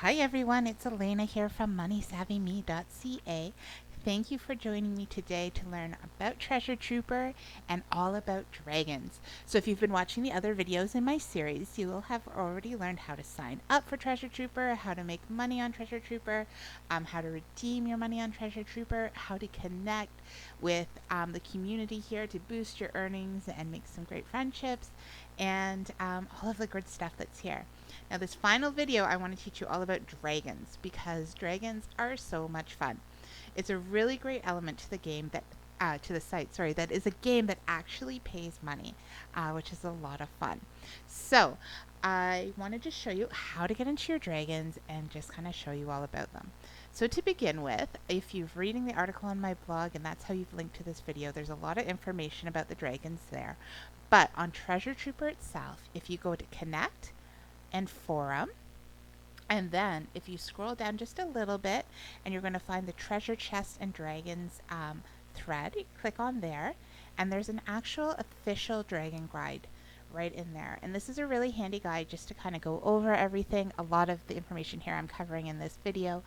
Hi everyone, it's Elena here from moneysavvyme.ca. Thank you for joining me today to learn about Treasure Trooper and all about dragons. So if you've been watching the other videos in my series, you will have already learned how to sign up for Treasure Trooper, how to make money on Treasure Trooper, how to redeem your money on Treasure Trooper, how to connect with the community here to boost your earnings and make some great friendships, and all of the good stuff that's here. Now, this final video, I want to teach you all about dragons because dragons are so much fun. It's a really great element to the game to the site, sorry, that is a game that actually pays money, which is a lot of fun. So, I wanted to show you how to get into your dragons and just kind of show you all about them. So to begin with, if you're reading the article on my blog and that's how you've linked to this video, there's a lot of information about the dragons there. But on Treasure Trooper itself, if you go to Connect and Forum, and then if you scroll down just a little bit and you're going to find the Treasure Chest and Dragons thread, you click on there and there's an actual official dragon guide right in there. And this is a really handy guide just to kind of go over everything. A lot of the information here I'm covering in this video,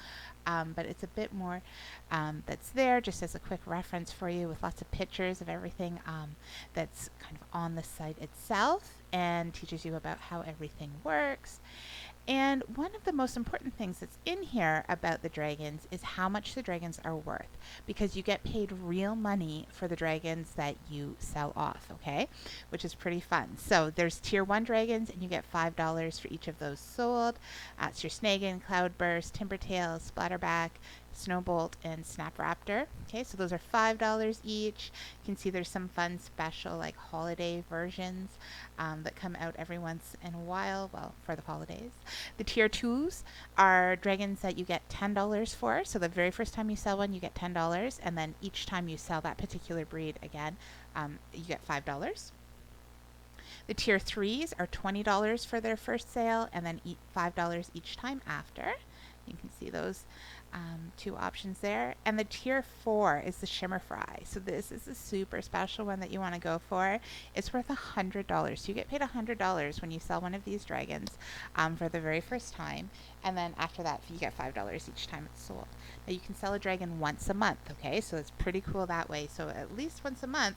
but it's a bit more that's there just as a quick reference for you with lots of pictures of everything that's kind of on the site itself and teaches you about how everything works. And one of the most important things that's in here about the dragons is how much the dragons are worth, because you get paid real money for the dragons that you sell off, okay? Which is pretty fun. So there's tier 1 dragons and you get $5 for each of those sold. It's your Snagan, Cloudburst, Timbertail, Splatterback, Snowbolt, and Snapraptor. Okay, so those are $5 each. You can see there's some fun special like holiday versions that come out every once in a while, well, for the holidays. The tier 2s are dragons that you get $10 for. So the very first time you sell one, you get $10, and then each time you sell that particular breed again, you get $5. The tier 3s are $20 for their first sale, and then $5 each time after. You can see those two options there. And the tier 4 is the Shimmer Fry. So this is a super special one that you want to go for. It's worth $100. So you get paid $100 when you sell one of these dragons for the very first time. And then after that, you get $5 each time it's sold. Now you can sell a dragon once a month, okay? So it's pretty cool that way. So at least once a month,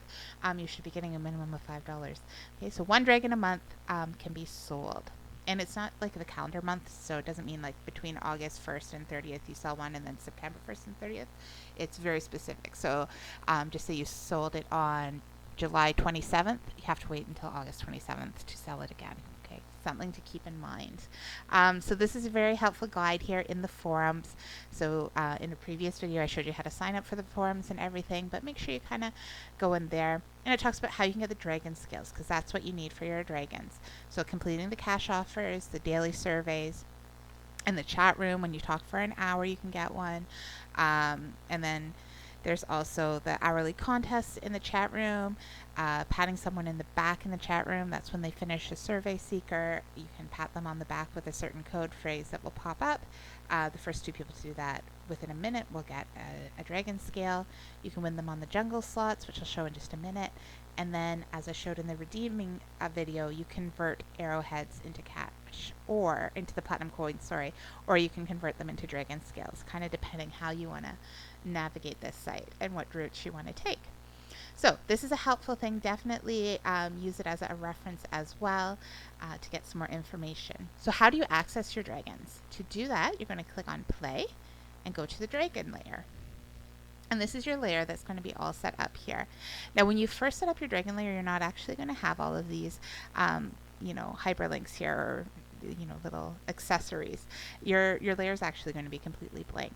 you should be getting a minimum of $5. Okay, so one dragon a month can be sold. And it's not like the calendar month, so it doesn't mean like between August 1st and 30th you sell one and then September 1st and 30th. It's very specific. So just say you sold it on July 27th, you have to wait until August 27th to sell it again. Okay, something to keep in mind. So this is a very helpful guide here in the forums. So in a previous video I showed you how to sign up for the forums and everything, but make sure you kind of go in there. And it talks about how you can get the dragon skills, because that's what you need for your dragons. So completing the cash offers, the daily surveys, and the chat room. When you talk for an hour, you can get one. And then there's also the hourly contests in the chat room, patting someone in the back in the chat room. That's when they finish a survey seeker. You can pat them on the back with a certain code phrase that will pop up. The first 2 people to do that within a minute will get a dragon scale. You can win them on the jungle slots, which I'll show in just a minute. And then, as I showed in the redeeming video, you convert arrowheads into cash, or into the platinum coins, sorry, or you can convert them into dragon scales, kind of depending how you want to navigate this site and what routes you want to take. So this is a helpful thing. Definitely use it as a reference as well to get some more information. So how do you access your dragons? To do that, you're going to click on play and go to the dragon lair. And this is your layer that's going to be all set up here. Now, when you first set up your dragon layer, you're not actually going to have all of these, hyperlinks here, or little accessories. Your layer is actually going to be completely blank.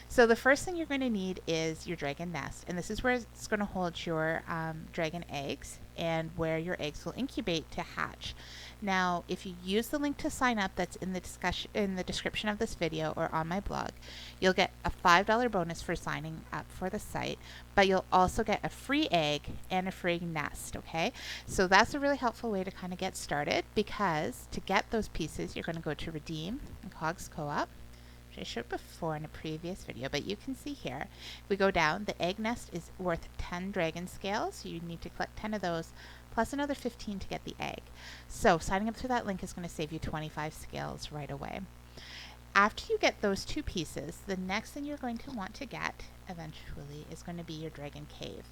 So the first thing you're going to need is your dragon nest, and this is where it's going to hold your dragon eggs and where your eggs will incubate to hatch. Now, if you use the link to sign up that's in the description of this video or on my blog, you'll get a $5 bonus for signing up for the site, but you'll also get a free egg and a free nest, okay? So that's a really helpful way to kind of get started, because to get those pieces, you're going to go to Redeem and Cogs Co-op, which I showed before in a previous video, but you can see here, if we go down, the egg nest is worth 10 dragon scales, so you need to collect 10 of those, plus another 15 to get the egg. So signing up through that link is going to save you 25 scales right away. After you get those two pieces, the next thing you're going to want to get eventually is going to be your dragon cave.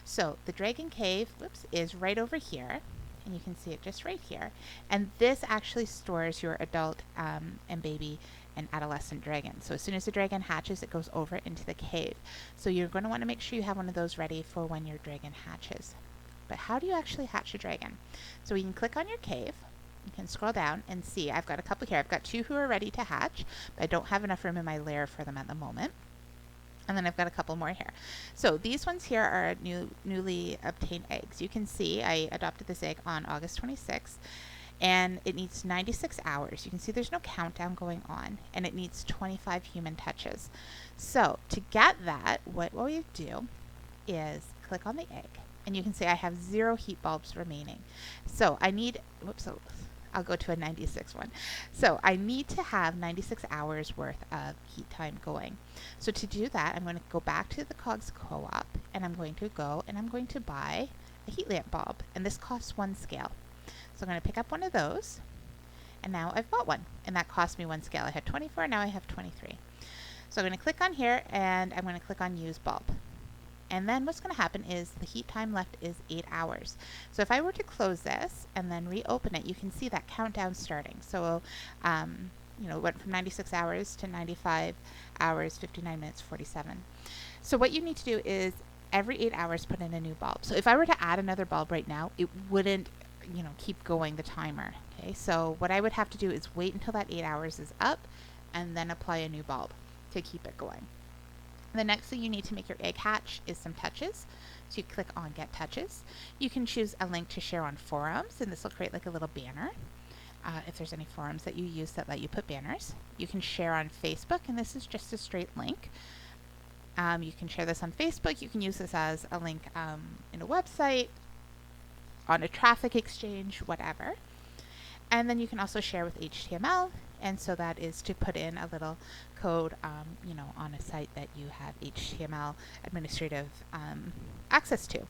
So the dragon cave, whoops, is right over here, and you can see it just right here. And this actually stores your adult and baby and adolescent dragon. So as soon as the dragon hatches, it goes over into the cave. So you're going to want to make sure you have one of those ready for when your dragon hatches. But how do you actually hatch a dragon? So you can click on your cave. You can scroll down and see I've got a couple here. I've got two who are ready to hatch, but I don't have enough room in my lair for them at the moment. And then I've got a couple more here. So these ones here are newly obtained eggs. You can see I adopted this egg on August 26th, and it needs 96 hours. You can see there's no countdown going on, and it needs 25 human touches. So to get that, what we do is click on the egg, and you can see I have 0 heat bulbs remaining. So I need, I'll go to a 96 one. So I need to have 96 hours worth of heat time going. So to do that, I'm going to go back to the Cogs Co-op, and I'm going to go and I'm going to buy a heat lamp bulb, and this costs 1 scale. So I'm going to pick up one of those, and now I've bought one, and that cost me 1 scale. I had 24, now I have 23. So I'm going to click on here, and I'm going to click on use bulb. And then what's going to happen is the heat time left is 8 hours. So if I were to close this and then reopen it, you can see that countdown starting. So, it went from 96 hours to 95 hours, 59 minutes, 47. So what you need to do is every 8 hours put in a new bulb. So if I were to add another bulb right now, it wouldn't, keep going the timer. Okay, so what I would have to do is wait until that 8 hours is up and then apply a new bulb to keep it going. The next thing you need to make your egg hatch is some touches. So you click on Get Touches. You can choose a link to share on forums, and this will create like a little banner. If there's any forums that you use that let you put banners. You can share on Facebook, and this is just a straight link. You can share this on Facebook. You can use this as a link in a website, on a traffic exchange, whatever. And then you can also share with HTML, and so that is to put in a little code, on a site that you have HTML administrative access to.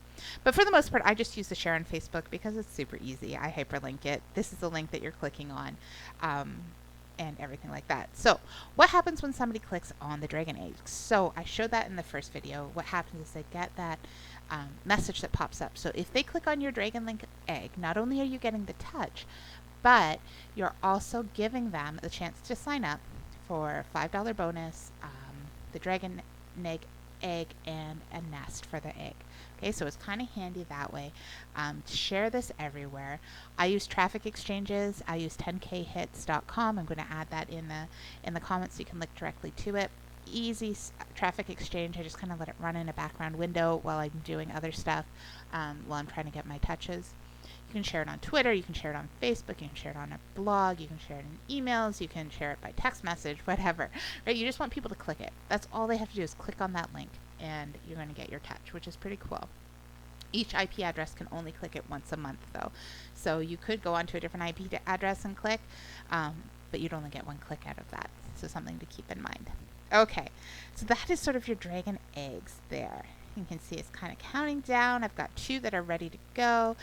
But for the most part, I just use the share on Facebook because it's super easy. I hyperlink it. This is the link that you're clicking on, and everything like that. So what happens when somebody clicks on the dragon eggs? So I showed that in the first video. What happens is they get that message that pops up. So if they click on your dragon link egg, not only are you getting the touch, but you're also giving them the chance to sign up for a $5 bonus, the dragon egg, and a nest for the egg. Okay, so it's kind of handy that way. Share this everywhere. I use traffic exchanges. I use 10khits.com. I'm going to add that in the comments so you can link directly to it. Easy traffic exchange. I just kind of let it run in a background window while I'm doing other stuff, while I'm trying to get my touches. You can share it on Twitter, you can share it on Facebook, you can share it on a blog, you can share it in emails, you can share it by text message, whatever. Right? You just want people to click it. That's all they have to do is click on that link, and you're going to get your touch, which is pretty cool. Each IP address can only click it once a month, though. So you could go onto a different IP address and click, but you'd only get 1 click out of that. So something to keep in mind. Okay, so that is sort of your dragon eggs there. You can see it's kind of counting down. I've got 2 that are ready to go,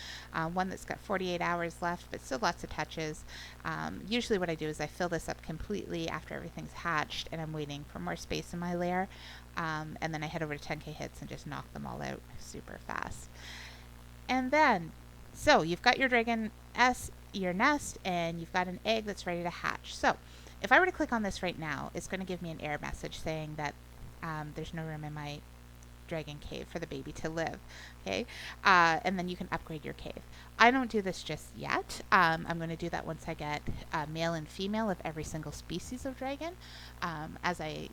one that's got 48 hours left, but still lots of touches. Usually what I do is I fill this up completely after everything's hatched, and I'm waiting for more space in my lair, and then I head over to 10K hits and just knock them all out super fast. And then, so you've got your dragon your nest, and you've got an egg that's ready to hatch. So if I were to click on this right now, it's going to give me an error message saying that there's no room in my dragon cave for the baby to live. Okay, and then you can upgrade your cave. I don't do this just yet. I'm going to do that once I get male and female of every single species of dragon. As I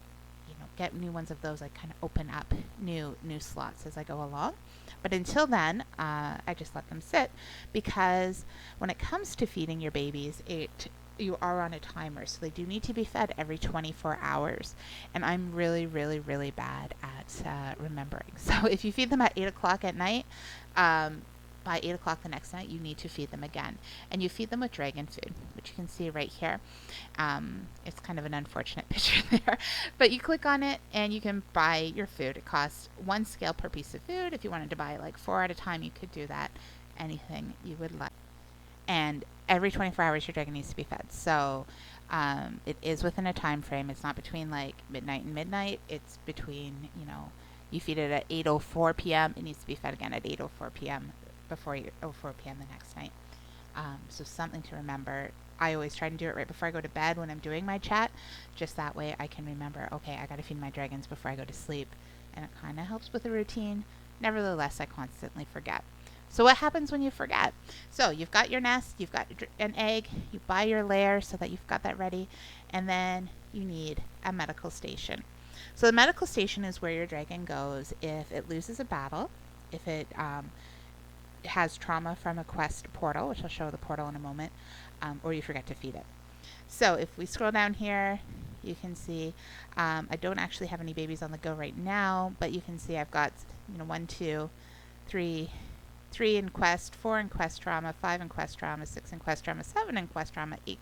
get new ones of those, I kind of open up new slots as I go along. But until then, I just let them sit, because when it comes to feeding your babies, you are on a timer, so they do need to be fed every 24 hours. And I'm really, really, really bad at remembering. So if you feed them at 8 o'clock at night, by 8 o'clock the next night, you need to feed them again. And you feed them with dragon food, which you can see right here. It's kind of an unfortunate picture there. But you click on it and you can buy your food. It costs 1 scale per piece of food. If you wanted to buy like 4 at a time, you could do that. Anything you would like. And every 24 hours, your dragon needs to be fed. So It is within a time frame. It's not between like midnight and midnight. It's between, you feed it at 8:04 p.m. It needs to be fed again at 8:04 p.m. before 8:04 p.m. the next night. So something to remember. I always try to do it right before I go to bed when I'm doing my chat. Just that way I can remember, okay, I got to feed my dragons before I go to sleep. And it kind of helps with the routine. Nevertheless, I constantly forget. So what happens when you forget? So you've got your nest, you've got an egg, you buy your lair so that you've got that ready, and then you need a medical station. So the medical station is where your dragon goes if it loses a battle, if it has trauma from a quest portal, which I'll show the portal in a moment, or you forget to feed it. So if we scroll down here, you can see I don't actually have any babies on the go right now, but you can see I've got 1, 2, 3 in quest, 4 in quest trauma, 5 in quest trauma, 6 in quest trauma, 7 in quest trauma, 8,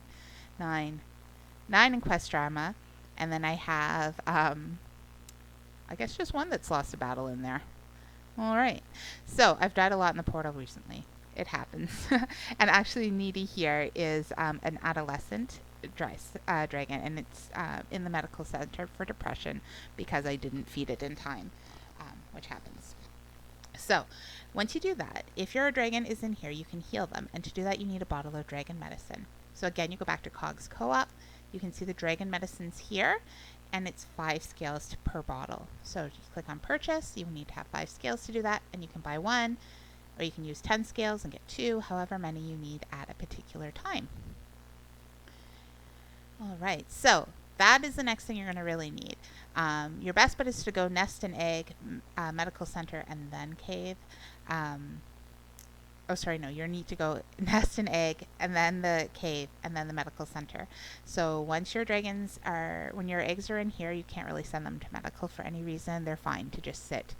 9 in quest trauma, and then I have I guess just one that's lost a battle in there. All right, so I've died a lot in the portal recently. It happens. And actually Needy here is an adolescent dragon, and it's in the medical center for depression because I didn't feed it in time, which happens. So once you do that, if your dragon is in here, you can heal them. And to do that, you need a bottle of dragon medicine. So again, you go back to Cogs Co-op. You can see the dragon medicines here, and it's 5 scales per bottle. So you click on purchase. You need to have 5 scales to do that, and you can buy 1, or you can use 10 scales and get 2, however many you need at a particular time. All right, so that is the next thing you're going to really need. Your best bet is to go nest and egg, medical center, and then cave. You need to go nest and egg, and then the cave, and then the medical center. So once your when your eggs are in here, you can't really send them to medical for any reason. They're fine to just sit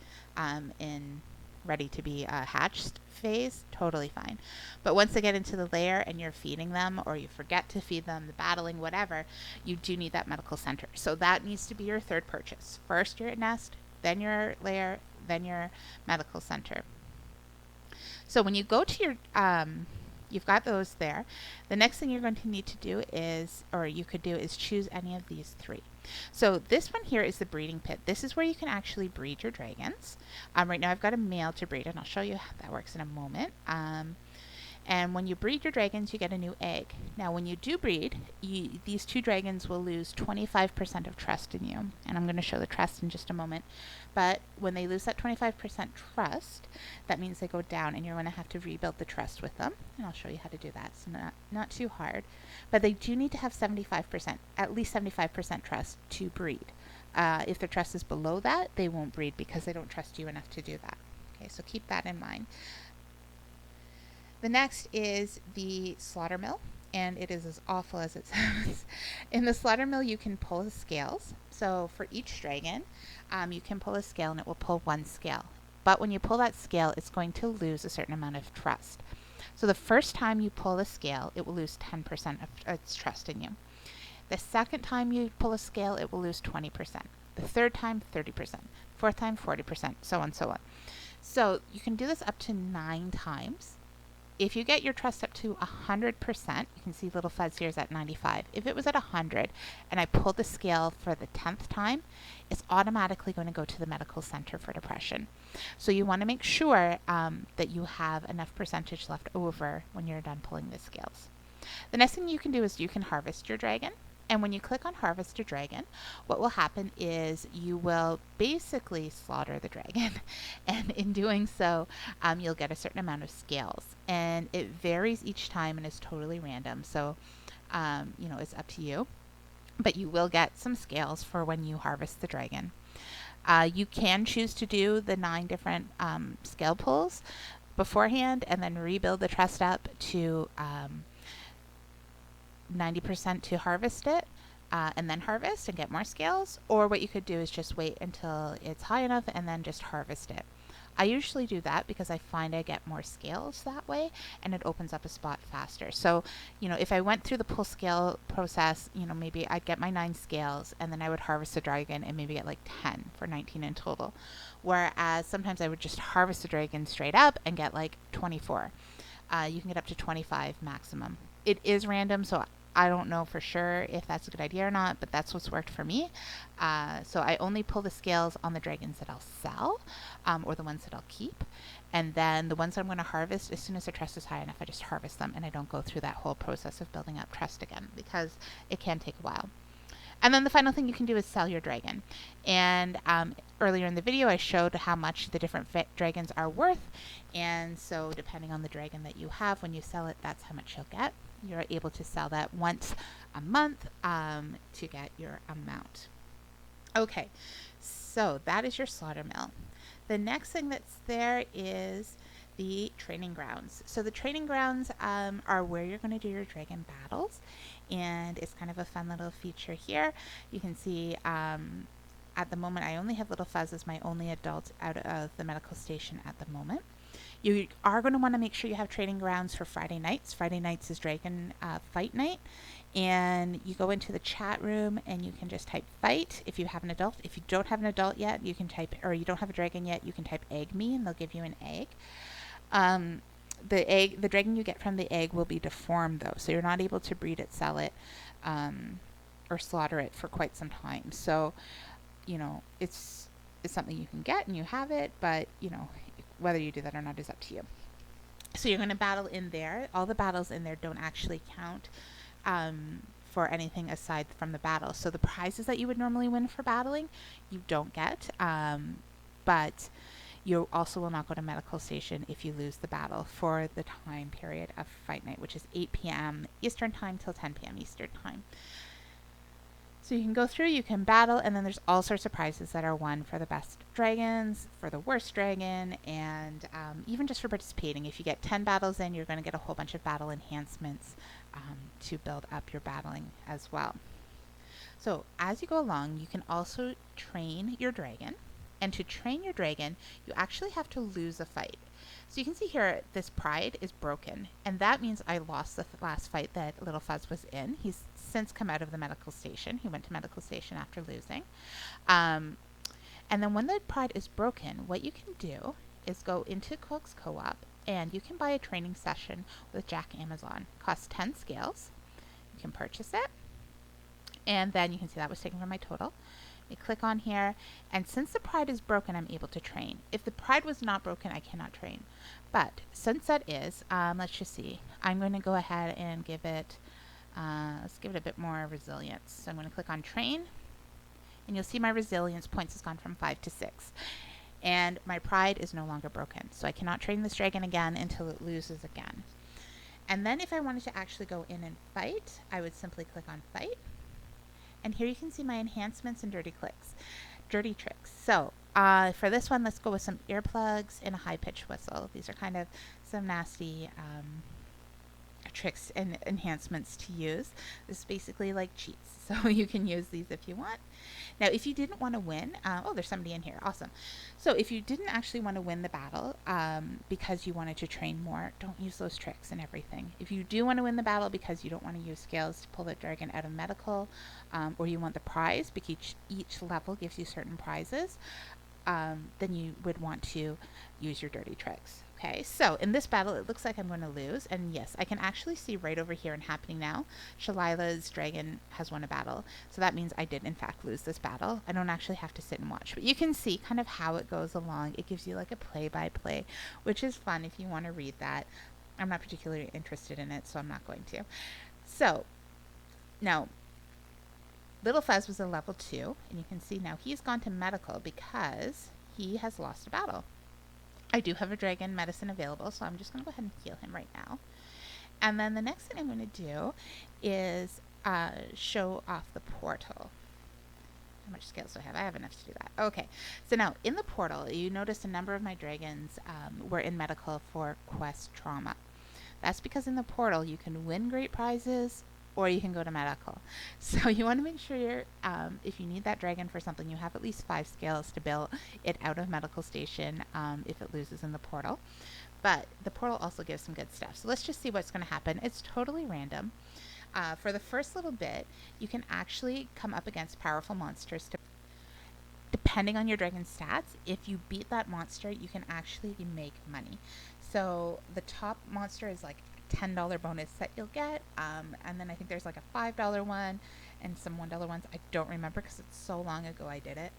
in ready to be hatched phase, totally fine. But once they get into the lair and you're feeding them, or you forget to feed them, the battling, whatever, you do need that medical center. So that needs to be your third purchase. First your nest, then your lair, then your medical center. So when you go to your you've got those there. The next thing you're going to need to do is, or you could do, is choose any of these 3. So this one here is the breeding pit. This is where you can actually breed your dragons. Right now I've got a male to breed, and I'll show you how that works in a moment. And when you breed your dragons, you get a new egg. Now, when you do breed, these 2 dragons will lose 25% of trust in you. And I'm going to show the trust in just a moment. But when they lose that 25% trust, that means they go down, and you're going to have to rebuild the trust with them. And I'll show you how to do that. It's not too hard. But they do need to have 75%, at least 75% trust to breed. If their trust is below that, they won't breed because they don't trust you enough to do that. Okay, so keep that in mind. The next is the slaughter mill, and it is as awful as it sounds. In the slaughter mill, you can pull the scales. So for each dragon, you can pull a scale, and it will pull 1 scale. But when you pull that scale, it's going to lose a certain amount of trust. So the first time you pull a scale, it will lose 10% of its trust in you. The second time you pull a scale, it will lose 20%. The third time, 30%. Fourth time, 40%, so on and so on. So you can do this up to 9 times. If you get your trust up to 100%, you can see little fuzz here is at 95. If it was at 100 and I pulled the scale for the 10th time, it's automatically going to go to the medical center for depression. So you want to make sure that you have enough percentage left over when you're done pulling the scales. The next thing you can do is you can harvest your dragon. And when you click on Harvest a Dragon, what will happen is you will basically slaughter the dragon. And in doing so, you'll get a certain amount of scales. And it varies each time and is totally random. So, it's up to you. But you will get some scales for when you harvest the dragon. You can choose to do the 9 different scale pulls beforehand and then rebuild the trust up to 90% to harvest it, and then harvest and get more scales. Or what you could do is just wait until it's high enough and then just harvest it. I usually do that because I find I get more scales that way, and it opens up a spot faster. So, if I went through the pull scale process, maybe I'd get my 9 scales, and then I would harvest a dragon and maybe get like 10 for 19 in total. Whereas sometimes I would just harvest a dragon straight up and get like 24. You can get up to 25 maximum. It is random, so I don't know for sure if that's a good idea or not, but that's what's worked for me. So I only pull the scales on the dragons that I'll sell, or the ones that I'll keep. And then the ones I'm going to harvest, as soon as the trust is high enough, I just harvest them and I don't go through that whole process of building up trust again because it can take a while. And then the final thing you can do is sell your dragon. And earlier in the video, I showed how much the different dragons are worth. And so, depending on the dragon that you have, when you sell it, that's how much you'll get. You're able to sell that once a month to get your amount. Okay, so that is your slaughter mill. The next thing that's there is the training grounds. So the training grounds are where you're going to do your dragon battles, and it's kind of a fun little feature here. You can see at the moment I only have Little Fuzz as my only adult out of the medical station at the moment. You are going to want to make sure you have training grounds for Friday nights. Friday nights is dragon fight night. And you go into the chat room and you can just type fight if you have an adult. If you don't have an adult yet, you can type, or you don't have a dragon yet, you can type egg me and they'll give you an egg. The dragon you get from the egg will be deformed though, so you're not able to breed it, sell it, or slaughter it for quite some time. So, it's something you can get and you have it, but whether you do that or not is up to you. So you're going to battle in there. All the battles in there don't actually count for anything aside from the battle. So the prizes that you would normally win for battling, you don't get. But you also will not go to medical station if you lose the battle for the time period of fight night, which is 8 p.m. Eastern time till 10 p.m. Eastern time. So you can go through, you can battle, and then there's all sorts of prizes that are won for the best dragons, for the worst dragon, and even just for participating. If you get 10 battles in, you're going to get a whole bunch of battle enhancements to build up your battling as well. So as you go along, you can also train your dragon. And to train your dragon, you actually have to lose a fight. So you can see here, this pride is broken. And that means I lost the last fight that Little Fuzz was in. He's since come out of the medical station. He went to medical station after losing. And then when the pride is broken, what you can do is go into Cook's Co-op and you can buy a training session with Jack Amazon. It costs 10 scales. You can purchase it. And then you can see that was taken from my total. You click on here, and since the pride is broken, I'm able to train. If the pride was not broken, I cannot train. But since that is, let's just see. I'm going to go ahead and give it, let's give it a bit more resilience. So I'm going to click on train, and you'll see my resilience points has gone from 5 to 6. And my pride is no longer broken. So I cannot train this dragon again until it loses again. And then if I wanted to actually go in and fight, I would simply click on fight. And here you can see my enhancements and dirty tricks. So for this one, let's go with some earplugs and a high-pitched whistle. These are kind of some nasty tricks and enhancements to use. This is basically like cheats, so you can use these if you want. Now, if you didn't want to win, oh, there's somebody in here. Awesome. So if you didn't actually want to win the battle because you wanted to train more, don't use those tricks and everything. If you do want to win the battle because you don't want to use scales to pull the dragon out of medical, or you want the prize because each level gives you certain prizes, then you would want to use your dirty tricks. Okay, so in this battle, it looks like I'm going to lose. And yes, I can actually see right over here and happening now, Shalila's dragon has won a battle. So that means I did, in fact, lose this battle. I don't actually have to sit and watch. But you can see kind of how it goes along. It gives you like a play-by-play, which is fun if you want to read that. I'm not particularly interested in it, so I'm not going to. So, now, Little Fuzz was a level 2. And you can see now he's gone to medical because he has lost a battle. I do have a dragon medicine available, so I'm just going to go ahead and heal him right now. And then the next thing I'm going to do is show off the portal. How much scales do I have? I have enough to do that. Okay, so now in the portal, you notice a number of my dragons were in medical for quest trauma. That's because in the portal you can win great prizes or you can go to medical. So you want to make sure you're, if you need that dragon for something, you have at least 5 scales to build it out of medical station if it loses in the portal. But the portal also gives some good stuff. So let's just see what's going to happen. It's totally random. For the first little bit, you can actually come up against powerful monsters. Depending on your dragon stats, if you beat that monster, you can actually make money. So the top monster is like $10 bonus that you'll get. And then I think there's like a $5 one and some $1 ones. I don't remember because it's so long ago I did it.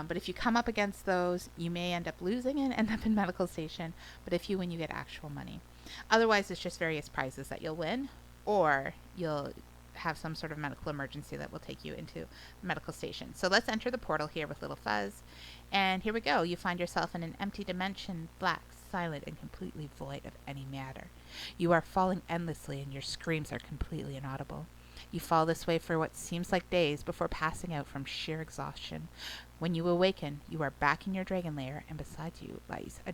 But if you come up against those, you may end up losing and end up in medical station. But if you win, you get actual money. Otherwise, it's just various prizes that you'll win, or you'll have some sort of medical emergency that will take you into the medical station. So let's enter the portal here with Little Fuzz. And here we go. You find yourself in an empty dimension, black, silent, and completely void of any matter. You are falling endlessly, and your screams are completely inaudible. You fall this way for what seems like days before passing out from sheer exhaustion. When you awaken, you are back in your dragon lair, and beside you lies a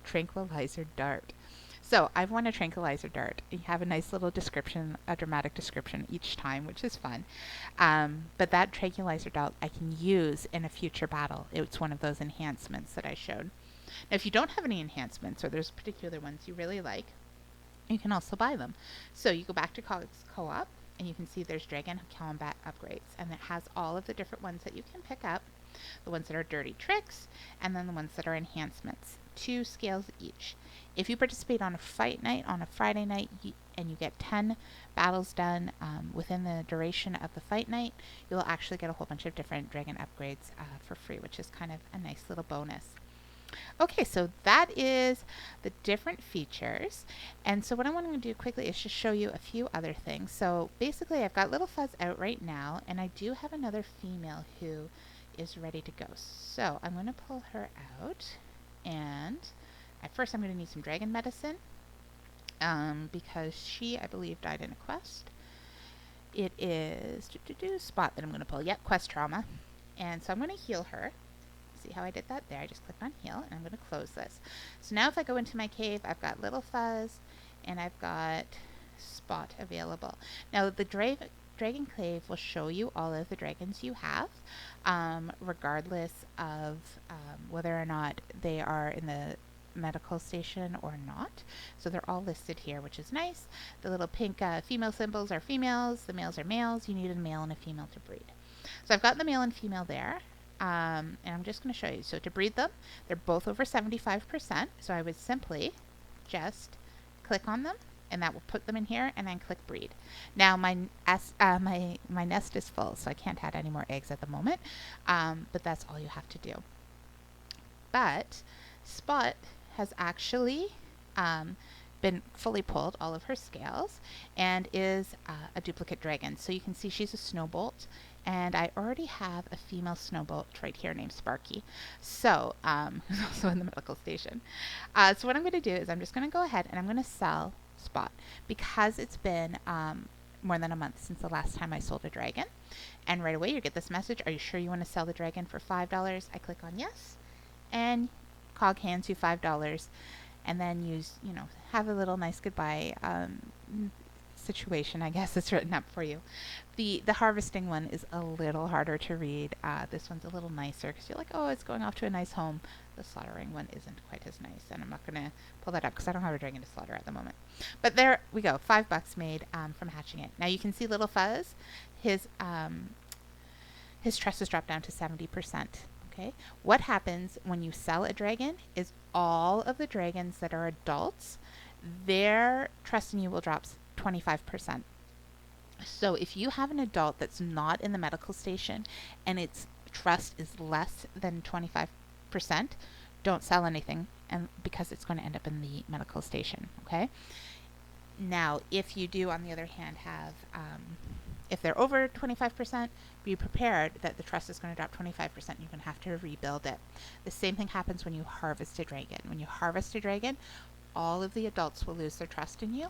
tranquilizer dart. So I've won a tranquilizer dart. You have a nice little description, a dramatic description each time, which is fun. But that tranquilizer dart I can use in a future battle. It's one of those enhancements that I showed. Now, if you don't have any enhancements, or there's particular ones you really like, you can also buy them. So you go back to co-op, and you can see there's Dragon Combat Upgrades, and it has all of the different ones that you can pick up, the ones that are dirty tricks, and then the ones that are enhancements. 2 scales each. If you participate on a fight night on a Friday night and you get 10 battles done within the duration of the fight night, you'll actually get a whole bunch of different dragon upgrades for free, which is kind of a nice little bonus. Okay, so that is the different features. And so what I want to do quickly is just show you a few other things. So basically I've got Little Fuzz out right now, and I do have another female who is ready to go. So I'm going to pull her out, and at first I'm going to need some dragon medicine because she, I believe, died in a quest. It is Spot that I'm going to pull. Yep, quest trauma. And so I'm going to heal her. See how I did that there? I just clicked on heal, and I'm going to close this. So now if I go into my cave, I've got Little Fuzz and I've got Spot available. Now the Dragon Cave will show you all of the dragons you have, regardless of whether or not they are in the medical station or not. So they're all listed here, which is nice. The little pink female symbols are females, the males are males. You need a male and a female to breed. So I've got the male and female there. And I'm just going to show you. So to breed them, they're both over 75%. So I would simply just click on them, and that will put them in here, and then click breed. Now my nest is full, so I can't add any more eggs at the moment. But that's all you have to do. But Spot has actually been fully pulled, all of her scales, and is a duplicate dragon. So you can see she's a snowbolt. And I already have a female snowbolt right here named Sparky. So, who's also in the medical station. So what I'm going to do is I'm just going to go ahead and I'm going to sell Spot because it's been more than a month since the last time I sold a dragon. And right away you get this message, are you sure you want to sell the dragon for $5? I click on yes, and Cog hands you $5, and then have a little nice goodbye situation, I guess, it's written up for you. The harvesting one is a little harder to read. This one's a little nicer because you're like, oh, it's going off to a nice home. The slaughtering one isn't quite as nice, and I'm not going to pull that up because I don't have a dragon to slaughter at the moment. But there we go, $5 made from hatching it. Now you can see Little Fuzz, his trust has dropped down to 70%. Okay, what happens when you sell a dragon is all of the dragons that are adults, their trust in you will drop 25%. So if you have an adult that's not in the medical station and its trust is less than 25%, don't sell anything, and because it's going to end up in the medical station. Okay. Now, if you do, on the other hand, have if they're over 25%, be prepared that the trust is going to drop 25%. You're going to have to rebuild it. The same thing happens when you harvest a dragon. When you harvest a dragon, all of the adults will lose their trust in you.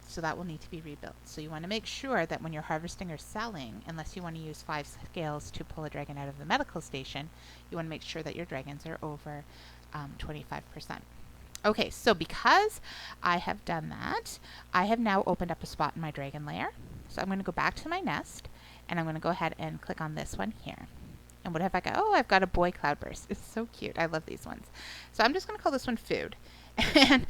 So that will need to be rebuilt. So you want to make sure that when you're harvesting or selling, unless you want to use 5 scales to pull a dragon out of the medical station, you want to make sure that your dragons are over 25%. Okay, so because I have done that, I have now opened up a spot in my dragon lair. So I'm going to go back to my nest, and I'm going to go ahead and click on this one here. And what have I got? Oh, I've got a boy cloudburst. It's so cute. I love these ones. So I'm just going to call this one food. And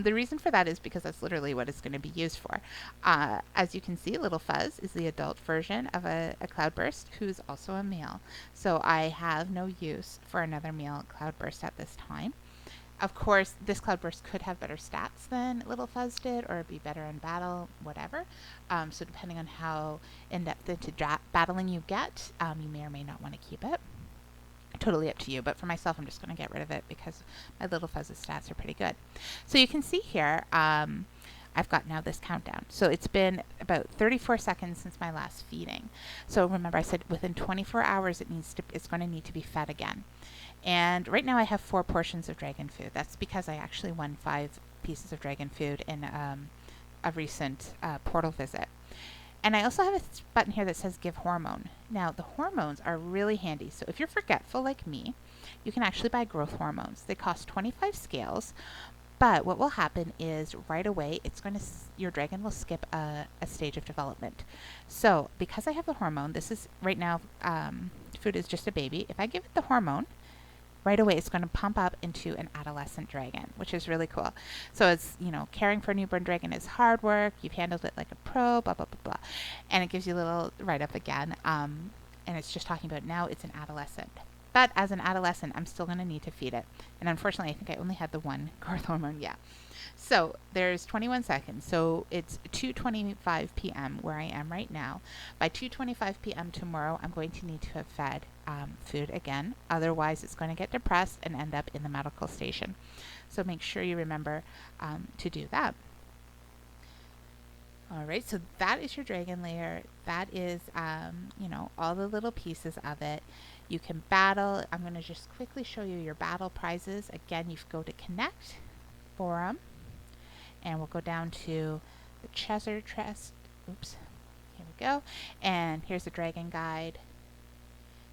the reason for that is because that's literally what it's going to be used for. As you can see, Little Fuzz is the adult version of a cloudburst who's also a male. So I have no use for another male cloudburst at this time. Of course, this cloudburst could have better stats than Little Fuzz did, or be better in battle, whatever. So depending on how in depth into battling you get, you may or may not want to keep it. Totally up to you, but for myself, I'm just going to get rid of it because my Little Fuzz's stats are pretty good. So you can see here, I've got now this countdown. So it's been about 34 seconds since my last feeding. So remember, I said within 24 hours it's going to need to be fed again. And right now I have 4 portions of dragon food. That's because I actually won 5 pieces of dragon food in a recent portal visit. And I also have a button here that says give hormone. Now, the hormones are really handy. So if you're forgetful like me, you can actually buy growth hormones. They cost 25 scales, but what will happen is right away, your dragon will skip a stage of development. So because I have the hormone, this is right now, food is just a baby. If I give it the hormone, right away it's going to pump up into an adolescent dragon, which is really cool. So it's, caring for a newborn dragon is hard work. You've handled it like a pro, blah, blah, blah, blah. And it gives you a little write-up again. And it's just talking about now it's an adolescent. But as an adolescent, I'm still going to need to feed it. And unfortunately, I think I only had the one growth hormone. Yeah. So there's 21 seconds. So it's 2:25 p.m. where I am right now. By 2:25 p.m. tomorrow, I'm going to need to have fed food again. Otherwise, it's going to get depressed and end up in the medical station. So make sure you remember to do that. All right, so that is your dragon lair. That is, all the little pieces of it. You can battle. I'm going to just quickly show you your battle prizes. Again, you go to connect, forum, and we'll go down to the treasure chest. Oops, here we go. And here's the dragon guide.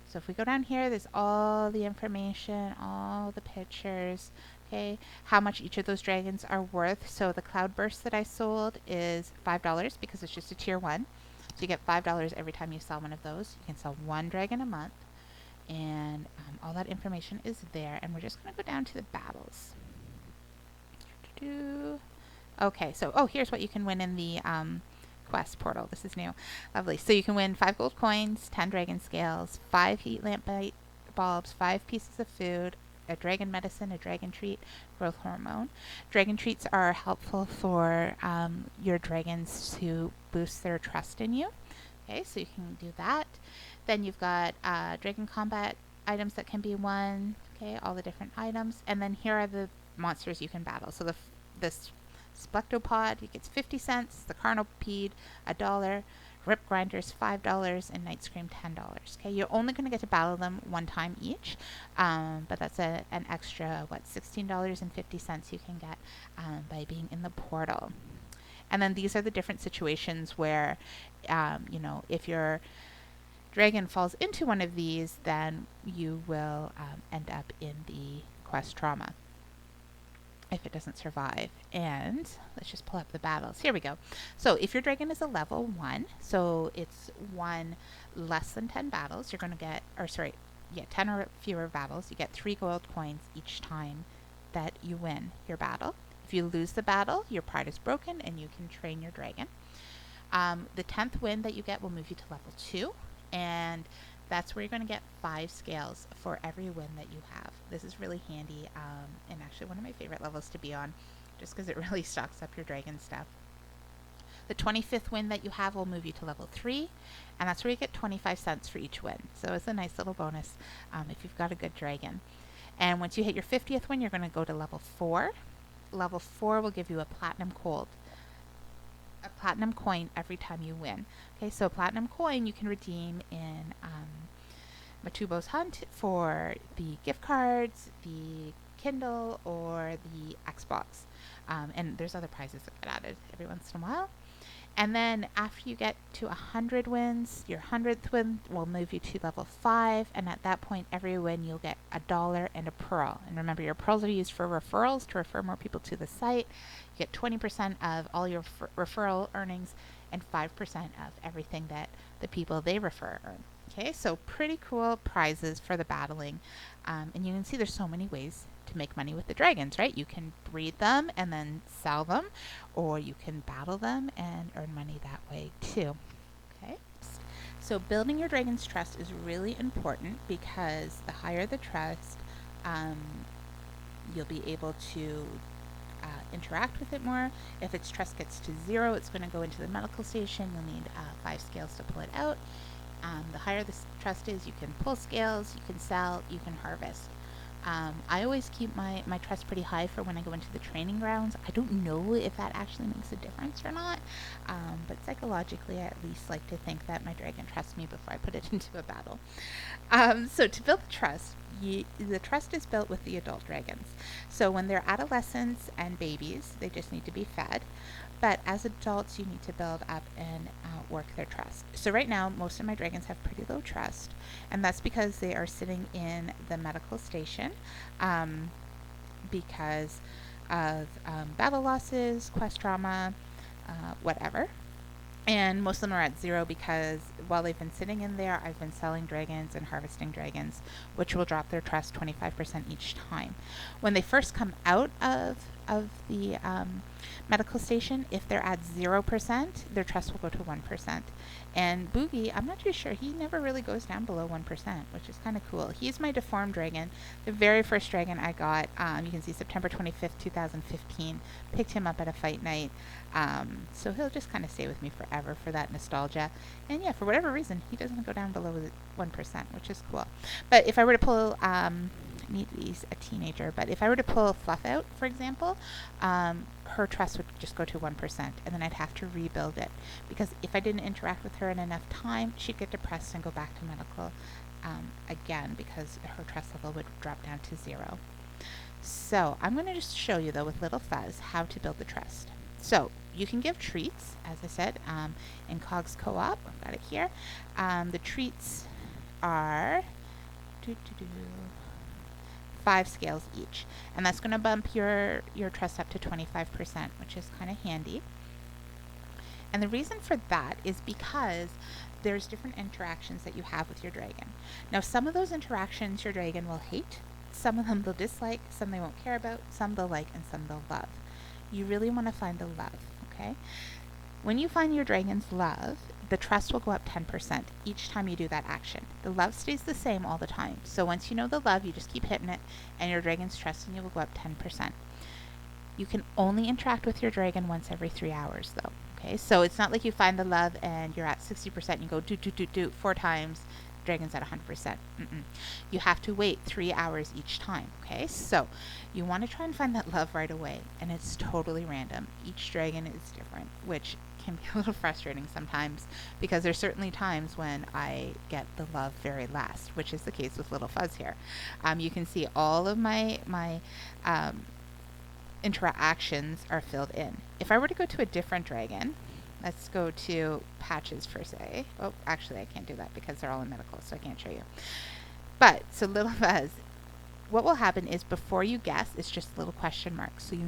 So if we go down here, there's all the information, all the pictures, okay, how much each of those dragons are worth. So the cloudburst that I sold is $5 because it's just a tier 1. So you get $5 every time you sell one of those. You can sell 1 dragon a month. And all that information is there. And we're just going to go down to the battles. Okay, so, here's what you can win in the quest portal. This is new. Lovely. So you can win 5 gold coins, 10 dragon scales, 5 heat lamp bulbs, 5 pieces of food, a dragon medicine, a dragon treat, growth hormone. Dragon treats are helpful for your dragons to boost their trust in you. Okay, so you can do that. Then you've got dragon combat items that can be won. Okay, all the different items. And then here are the monsters you can battle. So this Splectopod, it gets 50 cents. The Carnopede, $1. Rip Grinders, $5. And Night Scream, $10. Okay, you're only going to get to battle them 1 time each. But that's an extra, $16.50 you can get by being in the portal. And then these are the different situations where, if your dragon falls into one of these, then you will end up in the quest trauma if it doesn't survive. And let's just pull up the battles. Here we go. So if your dragon is a level 1, so it's won less than 10 battles, you're going to get, 10 or fewer battles, you get 3 gold coins each time that you win your battle. If you lose the battle, your pride is broken and you can train your dragon. The 10th win that you get will move you to level 2, and that's where you're going to get 5 scales for every win that you have. This is really handy, and actually one of my favorite levels to be on, just because it really stocks up your dragon stuff. The 25th win that you have will move you to level 3, and that's where you get 25 cents for each win. So it's a nice little bonus if you've got a good dragon. And once you hit your 50th win, you're going to go to level 4. Level 4 will give you a platinum coin every time you win. Okay, so a platinum coin you can redeem in Matubo's Hunt for the gift cards, the Kindle, or the Xbox. And there's other prizes that get added every once in a while. And then after you get to 100 wins, your 100th win will move you to level 5. And at that point, every win you'll get $1 and a pearl. And remember, your pearls are used for referrals to refer more people to the site. You get 20% of all your referral earnings and 5% of everything that the people they refer earn. Okay, so pretty cool prizes for the battling. And you can see there's so many ways to make money with the dragons, right? You can breed them and then sell them, or you can battle them and earn money that way too. Okay, so building your dragon's trust is really important because the higher the trust, You'll be able to interact with it more. If its trust gets to 0, it's going to go into the medical station. You'll need 5 scales to pull it out. The higher the trust is, you can pull scales, you can sell, you can harvest. I always keep my trust pretty high for when I go into the training grounds. I don't know if that actually makes a difference or not, but psychologically I at least like to think that my dragon trusts me before I put it into a battle. So to build the trust, the trust is built with the adult dragons. So when they're adolescents and babies, they just need to be fed. But as adults, you need to build up and work their trust. So right now, most of my dragons have pretty low trust, and that's because they are sitting in the medical station because of battle losses, quest trauma, whatever. And most of them are at 0 because while they've been sitting in there, I've been selling dragons and harvesting dragons, which will drop their trust 25% each time. When they first come out of the medical station, if they're at 0%, their trust will go to 1%. And Boogie, I'm not too sure, he never really goes down below 1%, which is kind of cool. He's my deformed dragon. The very first dragon I got, you can see September 25th, 2015, picked him up at a fight night. So he'll just kind of stay with me forever for that nostalgia. And yeah, for whatever reason, he doesn't go down below 1%, which is cool. But if I were to pull, he's a teenager, but if I were to pull Fluff out, for example, her trust would just go to 1%, and then I'd have to rebuild it, because if I didn't interact with her in enough time, she'd get depressed and go back to medical again, because her trust level would drop down to 0. So I'm going to just show you, though, with Little Fuzz, how to build the trust. So you can give treats, as I said, in Cogs Co-op. I've got it here. The treats are 5 scales each, and that's going to bump your trust up to 25%, which is kind of handy. And the reason for that is because there's different interactions that you have with your dragon. Now, some of those interactions your dragon will hate, some of them they'll dislike, some they won't care about, some they'll like, and some they'll love. You really want to find the love, okay? When you find your dragon's love, the trust will go up 10% each time you do that action. The love stays the same all the time. So once you know the love, you just keep hitting it, and your dragon's trust in you will go up 10%. You can only interact with your dragon once every 3 hours, though. Okay, so it's not like you find the love and you're at 60% and you go do 4 times, dragon's at 100%. You have to wait 3 hours each time. Okay, so you want to try and find that love right away, and it's totally random. Each dragon is different, which can be a little frustrating sometimes, because there's certainly times when I get the love very last, which is the case with Little Fuzz here. You can see all of my interactions are filled in. If I were to go to a different dragon, let's go to Patches per se. Oh, actually I can't do that because they're all in medical, so I can't show you. But, so Little Fuzz, what will happen is before you guess, it's just little question marks, so you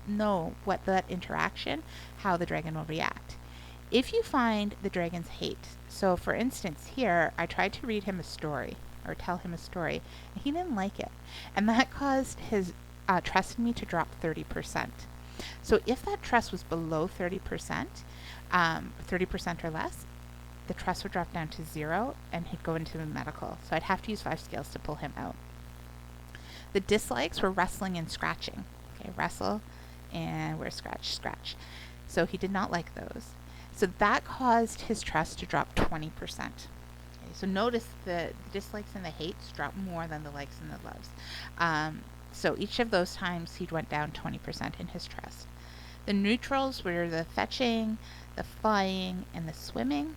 know what that interaction, how the dragon will react. If you find the dragon's hate, so for instance here, I tried to read him a story, or tell him a story, and he didn't like it. And that caused his trust in me to drop 30%. So if that trust was below 30%, 30% or less, the trust would drop down to 0 and he'd go into the medical. So I'd have to use 5 scales to pull him out. The dislikes were wrestling and scratching. Okay, wrestle, and where's scratch? Scratch. So he did not like those. So that caused his trust to drop 20%. Okay, so notice the dislikes and the hates drop more than the likes and the loves. So each of those times he went down 20% in his trust. The neutrals were the fetching, the flying, and the swimming,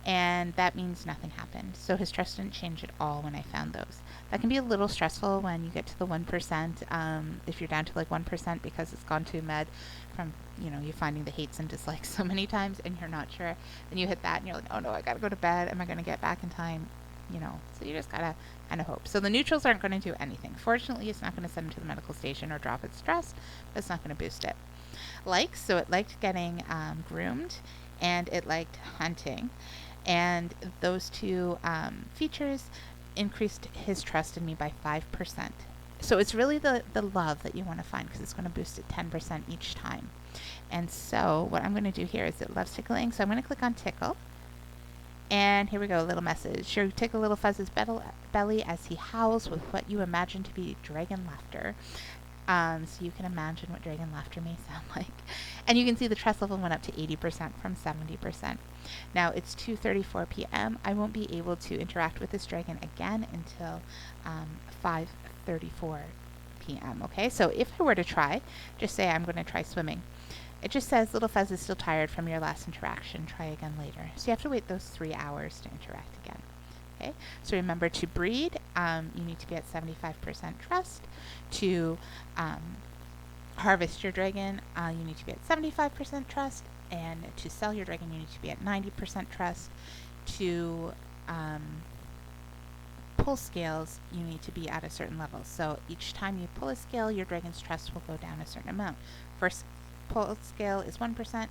and that means nothing happened. So his trust didn't change at all when I found those. That can be a little stressful when you get to the 1%, if you're down to like 1% because it's gone to med from, you're finding the hates and dislikes so many times and you're not sure. Then you hit that and you're like, oh no, I gotta go to bed. Am I gonna get back in time? So you just gotta kind of hope. So the neutrals aren't going to do anything. Fortunately, it's not going to send him to the medical station or drop its stress, but it's not going to boost it. So it liked getting groomed, and it liked hunting, and those two features increased his trust in me by 5%. So it's really the love that you want to find, because it's going to boost it 10% each time. And so what I'm going to do here is it loves tickling, so I'm going to click on tickle. And here we go, a little message. Sure, tickle Little Fuzz's belly as he howls with what you imagine to be dragon laughter. So you can imagine what dragon laughter may sound like. And you can see the trust level went up to 80% from 70%. Now it's 2:34 p.m. I won't be able to interact with this dragon again until 5:34 p.m. Okay, so if I were to try, just say I'm going to try swimming. It just says Little Fuzz is still tired from your last interaction. Try again later. So you have to wait those 3 hours to interact again. Okay, so remember to breed, you need to be at 75% trust. To harvest your dragon, you need to be at 75% trust. And to sell your dragon, you need to be at 90% trust. To pull scales, you need to be at a certain level. So each time you pull a scale, your dragon's trust will go down a certain amount. First pulled scale is 1%,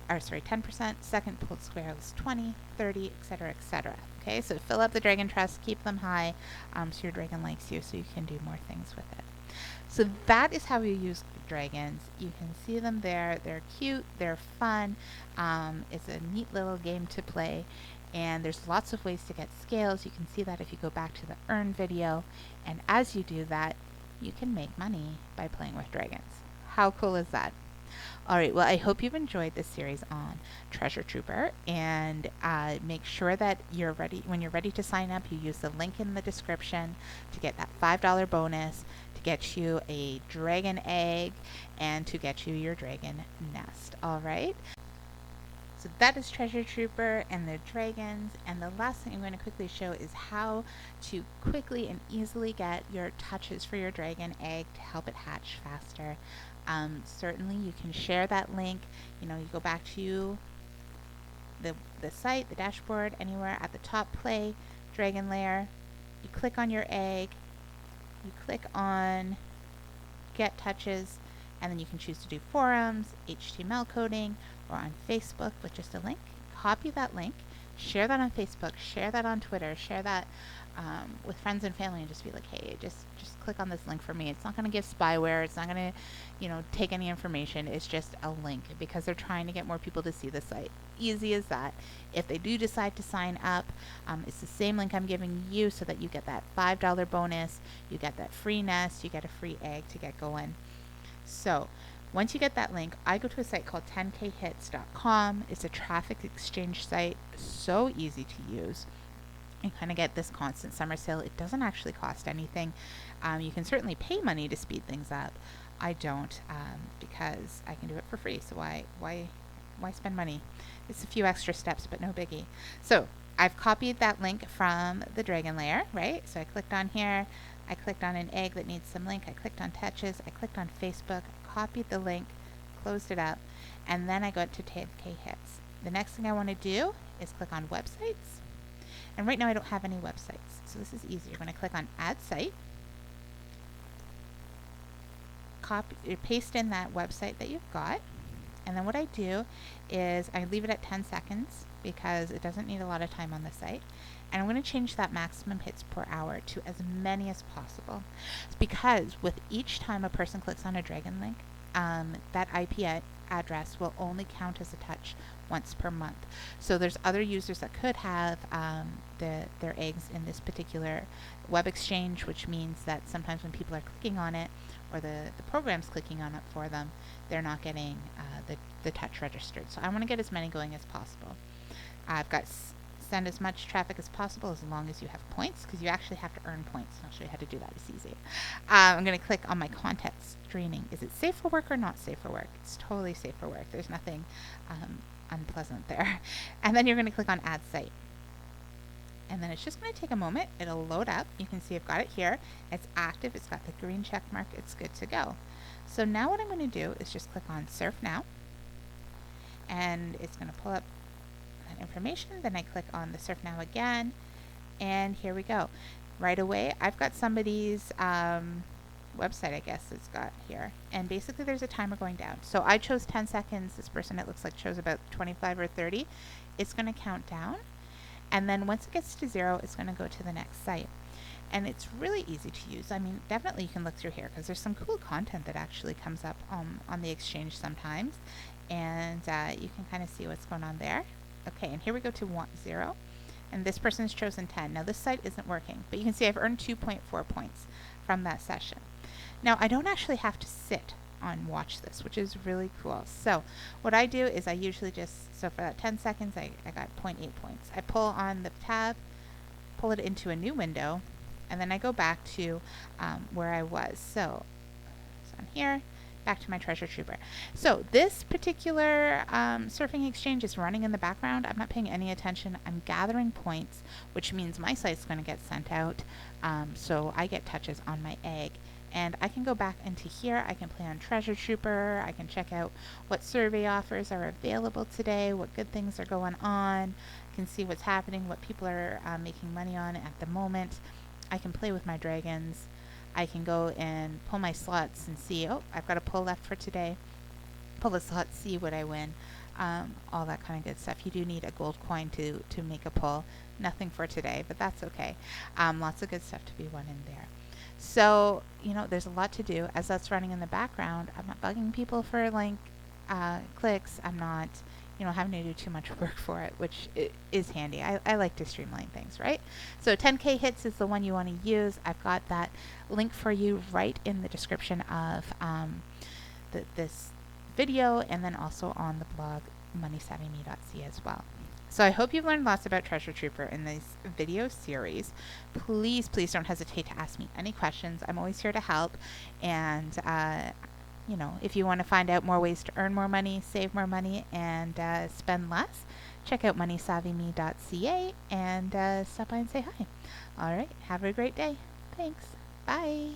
or sorry, 10%. Second pulled scale is 20, 30, etc., etc. Okay, so fill up the dragon trust, keep them high, so your dragon likes you, so you can do more things with it. So that is how you use dragons. You can see them there. They're cute. They're fun. It's a neat little game to play. And there's lots of ways to get scales. You can see that if you go back to the earn video. And as you do that, you can make money by playing with dragons. How cool is that? All right, well, I hope you've enjoyed this series on Treasure Trooper, and make sure that you're ready. When you're ready to sign up, you use the link in the description to get that $5 bonus, to get you a dragon egg, and to get you your dragon nest. All right? So that is Treasure Trooper and the dragons. And the last thing I'm going to quickly show is how to quickly and easily get your touches for your dragon egg to help it hatch faster. Certainly you can share that link. You go back to the site, the dashboard, anywhere at the top, play dragon lair. You click on your egg. You click on get touches, and then you can choose to do forums, HTML coding, or on Facebook with just a link. Copy that link, share that on Facebook, share that on Twitter, share that with friends and family, and just be like, hey, just click on this link for me. It's not going to give spyware. It's not going to, take any information. It's just a link because they're trying to get more people to see the site. Easy as that. If they do decide to sign up, it's the same link I'm giving you so that you get that $5 bonus, you get that free nest, you get a free egg to get going. So once you get that link, I go to a site called 10khits.com. It's a traffic exchange site, so easy to use. You kind of get this constant summer sale. It doesn't actually cost anything. You can certainly pay money to speed things up. I don't, because I can do it for free. So why spend money? It's a few extra steps, but no biggie. So I've copied that link from the dragon lair, right? So I clicked on here. I clicked on an egg that needs some link. I clicked on touches. I clicked on Facebook. Copied the link, closed it up, and then I go to 10K hits. The next thing I want to do is click on websites. And right now I don't have any websites, so this is easy. You're going to click on add site, paste in that website that you've got, and then what I do is I leave it at 10 seconds because it doesn't need a lot of time on the site. And I'm going to change that maximum hits per hour to as many as possible. It's because with each time a person clicks on a dragon link, that IP address will only count as a touch once per month. So there's other users that could have their eggs in this particular web exchange, which means that sometimes when people are clicking on it, or the program's clicking on it for them, they're not getting the touch registered. So I want to get as many going as possible. I've got send as much traffic as possible as long as you have points, because you actually have to earn points. I'll show you how to do that. It's easy. I'm going to click on my content screening. Is it safe for work or not safe for work? It's totally safe for work. There's nothing unpleasant there. And then you're going to click on add site. And then it's just going to take a moment. It'll load up. You can see I've got it here. It's active. It's got the green check mark. It's good to go. So now what I'm going to do is just click on surf now. And it's going to pull up information. Then I click on the surf now again, and here we go. Right away I've got somebody's website, I guess it's got here, and basically there's a timer going down. So I chose 10 seconds. This person, it looks like, chose about 25 or 30. It's going to count down, and then once it gets to 0, it's going to go to the next site. And it's really easy to use. I mean, definitely you can look through here because there's some cool content that actually comes up on the exchange sometimes, and you can kind of see what's going on there. Okay, and here we go to 0, and this person's chosen 10. Now this site isn't working, but you can see I've earned 2.4 points from that session. Now, I don't actually have to sit on watch this, which is really cool. So what I do is I usually just, so for that 10 seconds, I got zero point 0.8 points. I pull on the tab, pull it into a new window, and then I go back to where I was. So it's on here, back to my treasure trooper. So this particular surfing exchange is running in the background. I'm not paying any attention. I'm gathering points, which means my site's going to get sent out. So I get touches on my egg. And I can go back into here. I can play on Treasure Trooper. I can check out what survey offers are available today, what good things are going on. I can see what's happening, what people are making money on at the moment. I can play with my dragons. I can go and pull my slots and see, oh, I've got a pull left for today. Pull the slot, see what I win. All that kind of good stuff. You do need a gold coin to make a pull. Nothing for today, but that's okay. Lots of good stuff to be won in there. So, there's a lot to do. As that's running in the background, I'm not bugging people for clicks. I'm not, having to do too much work for it, which is handy. I like to streamline things, right? So 10K hits is the one you want to use. I've got that link for you right in the description of this video, and then also on the blog moneysavvyme.ca as well. So I hope you've learned lots about Treasure Trooper in this video series. Please, please don't hesitate to ask me any questions. I'm always here to help. And, if you want to find out more ways to earn more money, save more money, and spend less, check out moneysavvyme.ca and stop by and say hi. All right. Have a great day. Thanks. Bye.